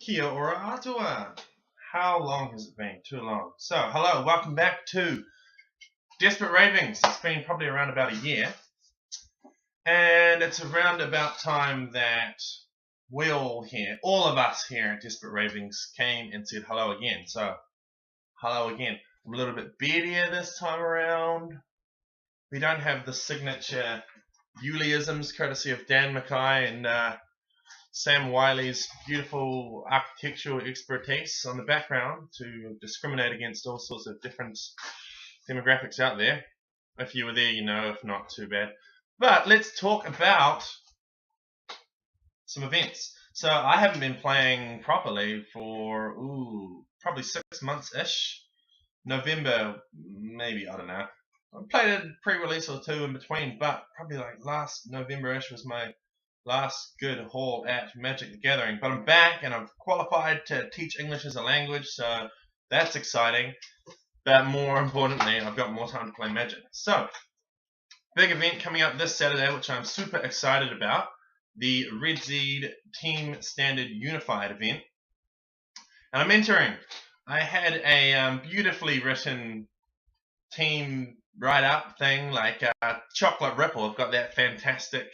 Kia ora atua. How long has it been? Too long. So, hello, welcome back to Desperate Ravings. It's been probably around about a year. And it's around about time that we all of us here at Desperate Ravings came and said hello again. So, hello again. I'm a little bit beardier this time around. We don't have the signature Bewleyisms courtesy of Dan Mackay and Sam Wiley's beautiful architectural expertise on the background to discriminate against all sorts of different demographics out there. If you were there, you know, if not, too bad. But let's talk about some events. So I haven't been playing properly for, probably 6 months-ish. November, maybe, I don't know. I played a pre-release or two in between, but probably like last November-ish was my last good haul at Magic the Gathering. But I'm back and I've qualified to teach English as a language, so that's exciting. But more importantly, I've got more time to play Magic. So, big event coming up this Saturday, which I'm super excited about. The Redzeed Team Standard Unified event. And I'm entering. I had a beautifully written team write-up thing, like Chocolate Ripple. I've got that fantastic,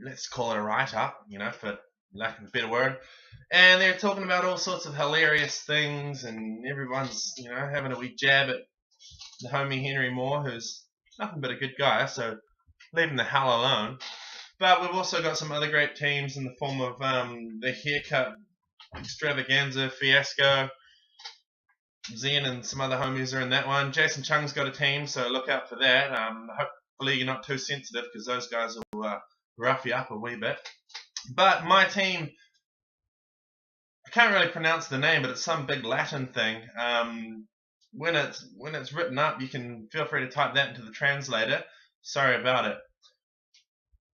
let's call it a write-up, you know, for lack of a better word. And they're talking about all sorts of hilarious things, and everyone's, you know, having a wee jab at the homie Henry Moore, who's nothing but a good guy, so leave him the hell alone. But we've also got some other great teams in the form of the Haircut Extravaganza Fiasco. Zen and some other homies are in that one. Jason Chung's got a team, so look out for that. Hopefully you're not too sensitive, because those guys will rough you up a wee bit. But my team, I can't really pronounce the name, but it's some big Latin thing. When it's written up, you can feel free to type that into the translator. Sorry about it.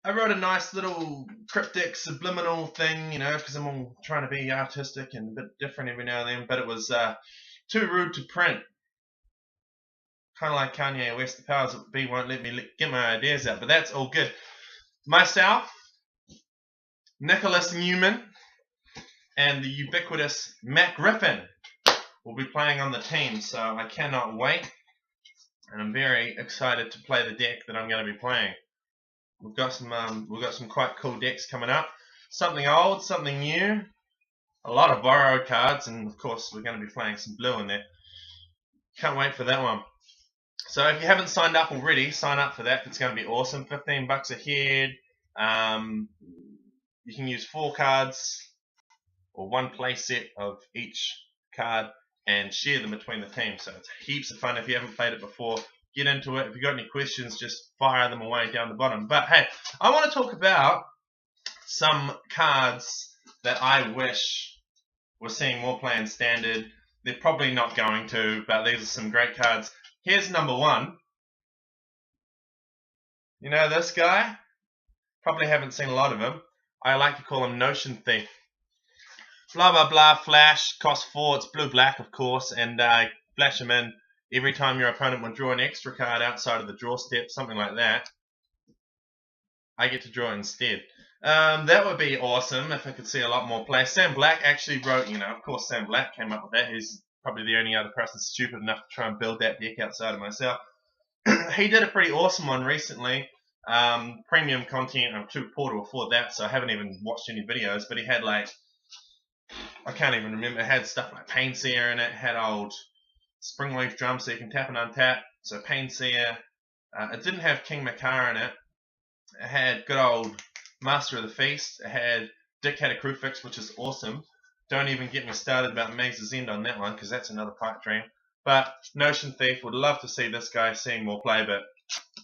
I wrote a nice little cryptic subliminal thing, you know, because I'm all trying to be artistic and a bit different every now and then, but it was too rude to print. Kind of like Kanye West, the powers that be won't let me get my ideas out, but that's all good. Myself, Nicholas Newman, and the ubiquitous Matt Griffin will be playing on the team, so I cannot wait, and I'm very excited to play the deck that I'm going to be playing. We've got some quite cool decks coming up. Something old, something new, a lot of borrowed cards, and of course we're going to be playing some blue in there. Can't wait for that one. So if you haven't signed up already, sign up for that. It's going to be awesome. $15 a head. You can use 4 cards or 1 play set of each card and share them between the team. So it's heaps of fun. If you haven't played it before, get into it. If you've got any questions, just fire them away down the bottom. But hey, I want to talk about some cards that I wish were seeing more play in Standard. They're probably not going to, but these are some great cards. Here's number 1. You know this guy? Probably haven't seen a lot of him. I like to call him Notion Thief. Blah, blah, blah, flash, cost 4, it's blue-black, of course, and flash him in every time your opponent will draw an extra card outside of the draw step, something like that. I get to draw instead. That would be awesome if I could see a lot more play. Sam Black actually wrote, you know, of course Sam Black came up with that. He's probably the only other person stupid enough to try and build that deck outside of myself. He did a pretty awesome one recently. Premium content. I'm too poor to afford that, so I haven't even watched any videos, but he had like, I can't even remember, it had stuff like Painseer in it, had old Springleaf Drum so you can tap and untap, so Painseer. It didn't have King Makar in it. It had good old Master of the Feast. It had Dictator Crucifix, which is awesome. Don't even get me started about Maze's End on that one, because that's another pipe dream. But Notion Thief, would love to see this guy seeing more play, but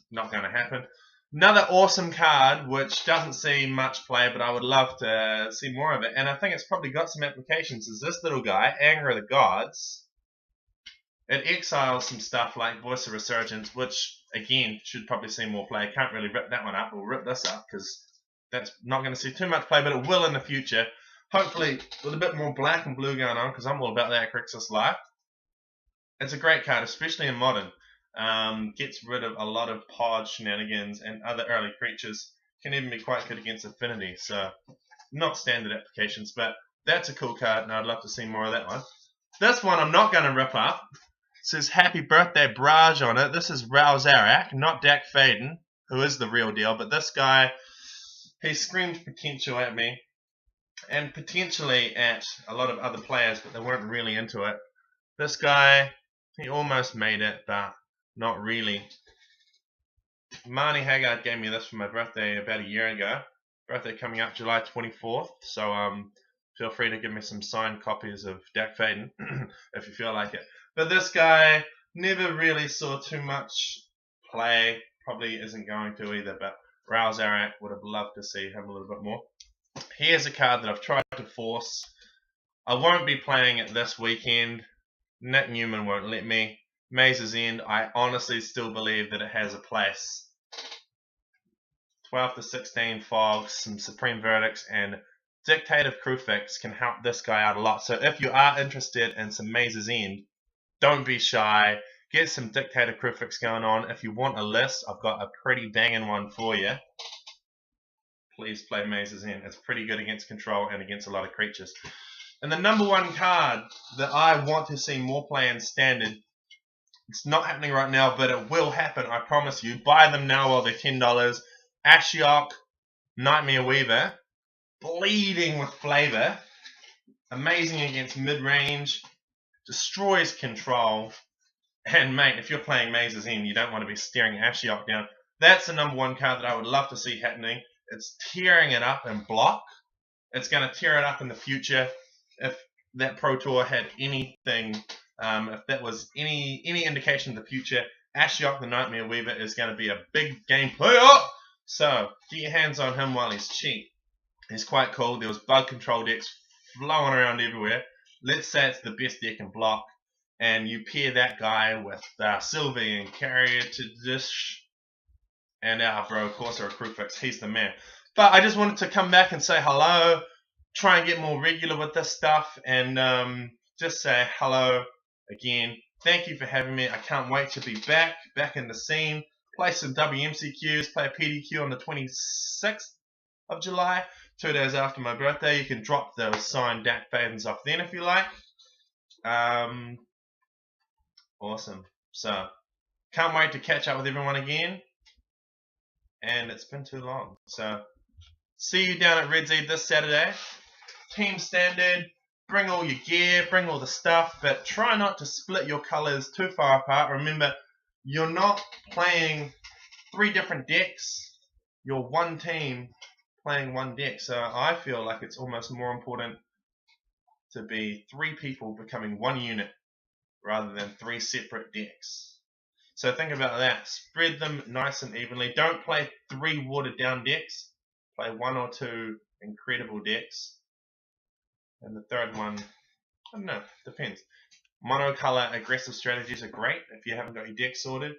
not going to happen. Another awesome card, which doesn't see much play, but I would love to see more of it, and I think it's probably got some applications, is this little guy, Anger of the Gods. It exiles some stuff like Voice of Resurgence, which, again, should probably see more play. Can't really rip that one up, or rip this up, because that's not going to see too much play, but it will in the future. Hopefully, with a bit more black and blue going on, because I'm all about that Crixus Life. It's a great card, especially in Modern. Gets rid of a lot of pod shenanigans and other early creatures. Can even be quite good against Affinity, so not standard applications, but That's a cool card, and I'd love to see more of that one. This one I'm not going to rip up. It says Happy Birthday Braj on it. This is Redzeed, not Dak Faden, who is the real deal, but this guy, he screamed potential at me, and potentially at a lot of other players, but they weren't really into it. This guy, he almost made it, but not really. Marnie Haggard gave me this for my birthday about a year ago. Birthday coming up July 24th, so feel free to give me some signed copies of Dak Faden if you feel like it. But this guy never really saw too much play, probably isn't going to either, but Redzeed would have loved to see him a little bit more. Here's a card that I've tried to force. I won't be playing it this weekend. Nick Newman won't let me. Maze's End, I honestly still believe that it has a place. 12 to 16 Fogs, some Supreme Verdicts, and Dictative Crucifix can help this guy out a lot. So if you are interested in some Maze's End, don't be shy. Get some Dictative Crucifix going on. If you want a list, I've got a pretty banging one for you. Please play Maze's End. It's pretty good against control and against a lot of creatures. And the number one card that I want to see more play in Standard, it's not happening right now, but it will happen, I promise you. Buy them now while they're $10. Ashiok, Nightmare Weaver, bleeding with flavor, amazing against mid-range, destroys control, and mate, if you're playing Maze's End, you don't want to be staring Ashiok down. That's the number one card that I would love to see happening. It's tearing it up in block. It's going to tear it up in the future. If that Pro Tour had anything, if that was any indication of the future, Ashiok the Nightmare Weaver is going to be a big game player. So get your hands on him while he's cheap. He's quite cool. There was bug control decks flowing around everywhere. Let's say it's the best deck in block, and you pair that guy with Sylvie and Carrier to Dish, and our bro, Corsair Crucifix. He's the man. But I just wanted to come back and say hello, try and get more regular with this stuff, and just say hello again. Thank you for having me. I can't wait to be back in the scene. Play some WMCQs, play a PDQ on the 26th of July, 2 days after my birthday. You can drop those signed Dak Fadens off then if you like. Awesome. So, can't wait to catch up with everyone again. And it's been too long. So, see you down at Redzeed this Saturday. Team Standard. Bring all your gear, bring all the stuff, but try not to split your colors too far apart. Remember, you're not playing 3 different decks. You're one team playing one deck. So I feel like it's almost more important to be 3 people becoming one unit rather than 3 separate decks. So think about that. Spread them nice and evenly. Don't play 3 watered down decks. Play 1 or 2 incredible decks. And the third one, I don't know, depends. Monocolor aggressive strategies are great if you haven't got your deck sorted.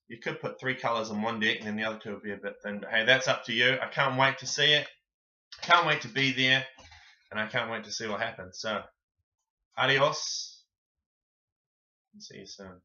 You could put 3 colors in one deck and then the other 2 will be a bit thin. But hey, that's up to you. I can't wait to see it. I can't wait to be there. And I can't wait to see what happens. So, adios. And see you soon.